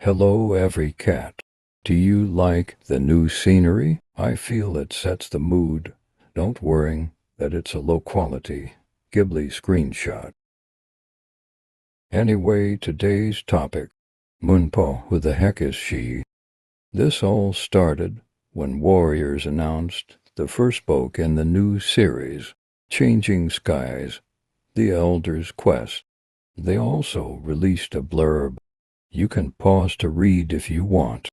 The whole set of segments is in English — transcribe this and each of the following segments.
Hello, every cat. Do you like the new scenery? I feel it sets the mood. Don't worry that it's a low-quality Ghibli screenshot. Anyway, today's topic. Moonpaw, who the heck is she? This all started when Warriors announced the first book in the new series, Changing Skies, The Elder's Quest. They also released a blurb. You can pause to read if you want.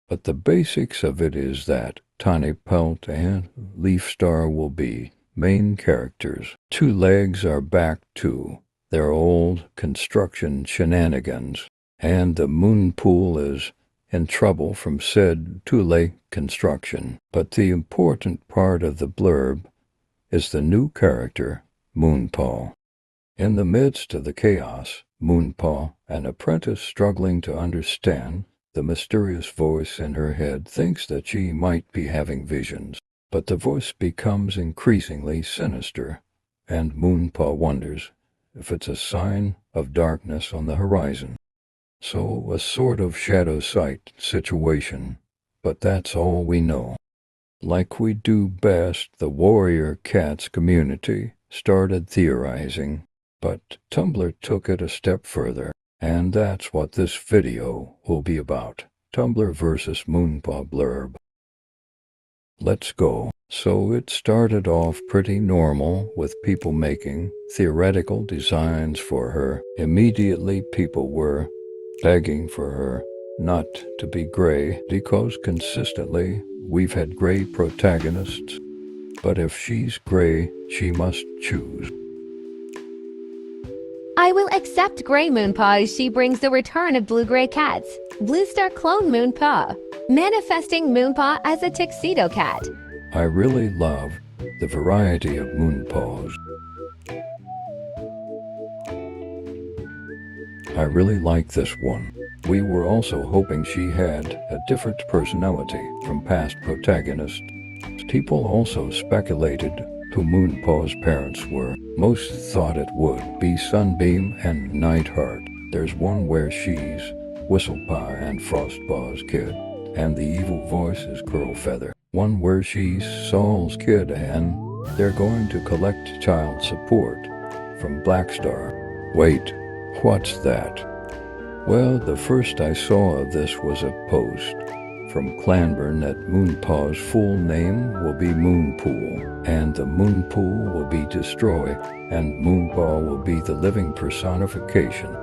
But the basics of it is that Tiny Pelt and Leafstar will be main characters. Two Legs are back to their old construction shenanigans, and the moonpool is in trouble from said two-leg construction. But the important part of the blurb is the new character, Moonpaw. In the midst of the chaos, Moonpaw, an apprentice struggling to understand the mysterious voice in her head, thinks that she might be having visions. But the voice becomes increasingly sinister, and Moonpaw wonders if it's a sign of darkness on the horizon. So, a sort of shadow sight situation, but that's all we know. Like we do best, the Warrior Cats community started theorizing, but Tumblr took it a step further, and that's what this video will be about. Tumblr versus Moonpaw blurb. Let's go. So it started off pretty normal with people making theoretical designs for her. Immediately people were begging for her not to be gray because consistently we've had gray protagonists. But if she's gray, she must choose. I will accept Gray Moonpaw as she brings the return of blue-gray cats. Bluestar clone Moonpaw. Manifesting Moonpaw as a tuxedo cat. I really love the variety of Moonpaws. I really like this one. We were also hoping she had a different personality from past protagonists. People also speculated who Moonpaw's parents were. Most thought it would be Sunbeam and Nightheart. There's one where she's Whistlepaw and Frostpaw's kid, and the evil voice is Curlfeather. One where she's Saul's kid, and they're going to collect child support from Blackstar. Wait, what's that? Well, the first I saw of this was a post from Clanburn that Moonpaw's full name will be Moonpool, and the Moonpool will be destroyed, and Moonpaw will be the living personification.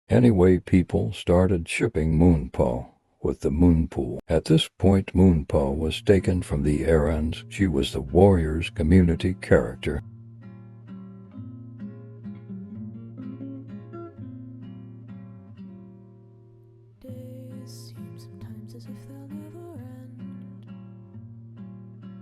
Anyway, people started shipping Moonpaw with the Moonpool. At this point, Moonpaw was taken from the errands. She was the Warriors community character. Days seem sometimes as if they'll never end.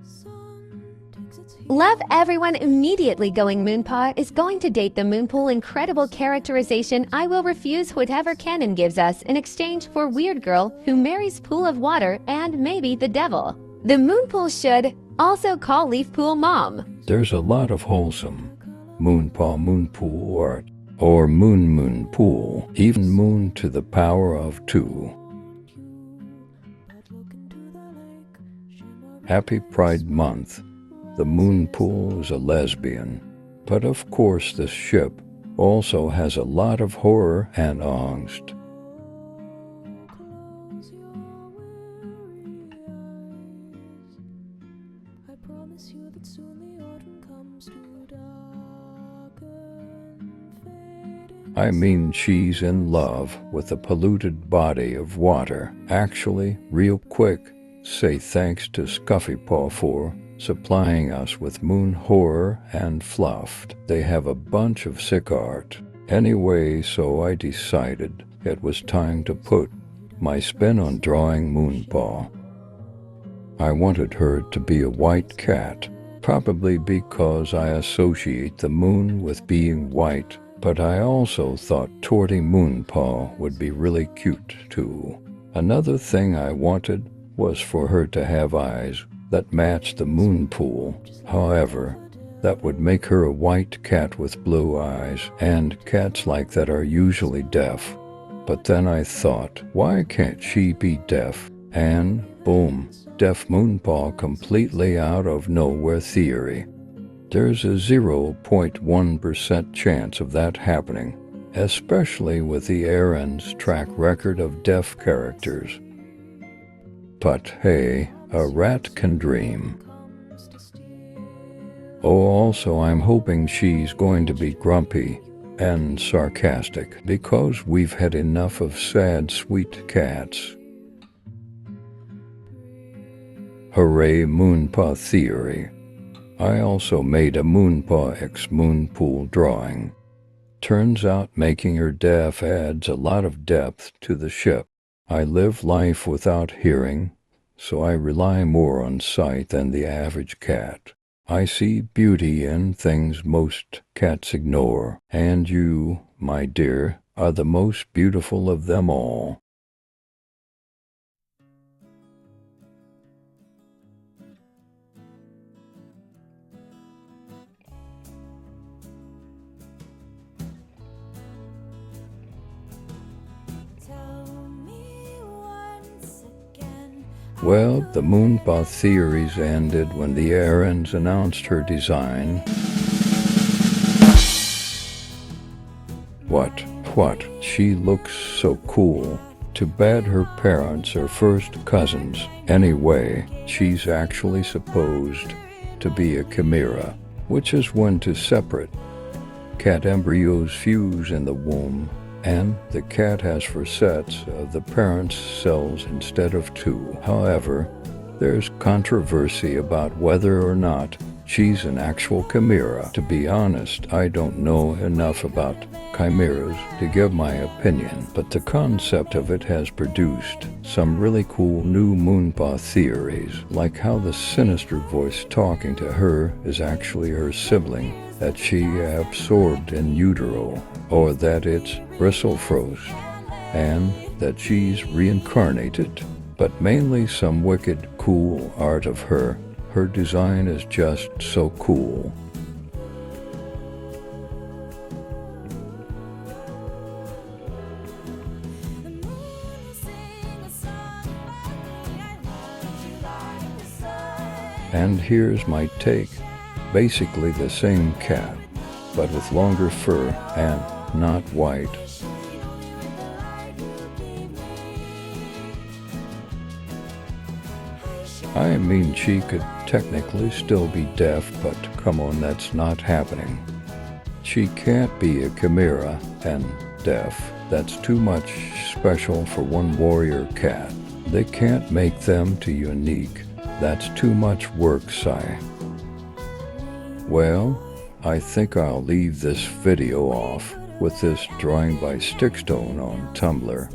Sun takes its heat. Love everyone immediately going Moonpaw is going to date the Moonpool incredible characterization. I will refuse whatever canon gives us in exchange for Weird Girl who marries Pool of Water and maybe the devil. The Moonpool should also call Leafpool Mom. There's a lot of wholesome Moonpaw Moonpool art, or Moon Pool, even Moon to the power of 2. Happy Pride Month. The Moonpool is a lesbian, but of course this ship also has a lot of horror and angst. I promise you that soon the autumn comes to darken, fading. I mean, she's in love with a polluted body of water. Actually, real quick, say thanks to Scuffypaw for supplying us with moon horror and fluff. They have a bunch of sick art. Anyway, so I decided it was time to put my spin on drawing Moonpaw. I wanted her to be a white cat, probably because I associate the moon with being white But I also thought Torty Moonpaw would be really cute too. Another thing I wanted was for her to have eyes that matched the moonpool. However, that would make her a white cat with blue eyes, and cats like that are usually deaf. But then I thought, why can't she be deaf? And boom, deaf Moonpaw completely out of nowhere theory. There's a 0.1% chance of that happening, especially with the Aaron's track record of deaf characters. But hey, a rat can dream. Oh, also I'm hoping she's going to be grumpy and sarcastic because we've had enough of sad, sweet cats. Hooray, Moonpaw theory. I also made a Moonpaw x Moonpool drawing. Turns out making her deaf adds a lot of depth to the ship. I live life without hearing, so I rely more on sight than the average cat. I see beauty in things most cats ignore, and you, my dear, are the most beautiful of them all. Well, the Moonpaw theories ended when the Aarons announced her design. What? She looks so cool. Too bad her parents are first cousins. Anyway, she's actually supposed to be a chimera, which is when two separate cat embryos fuse in the womb, and the cat has 4 sets of the parents' cells instead of 2. However, there's controversy about whether or not she's an actual chimera. To be honest, I don't know enough about chimeras to give my opinion, but the concept of it has produced some really cool new Moonpaw theories, like how the sinister voice talking to her is actually her sibling that she absorbed in utero, or that it's Bristlefrost, and that she's reincarnated. But mainly some wicked cool art of her. Her design is just so cool. And here's my take. Basically the same cat, but with longer fur and not white. I mean, she could technically still be deaf, but come on, that's not happening. She can't be a chimera and deaf. That's too much special for one warrior cat. They can't make them too unique. That's too much work, Sai. Well, I think I'll leave this video off with this drawing by Stickstone on Tumblr.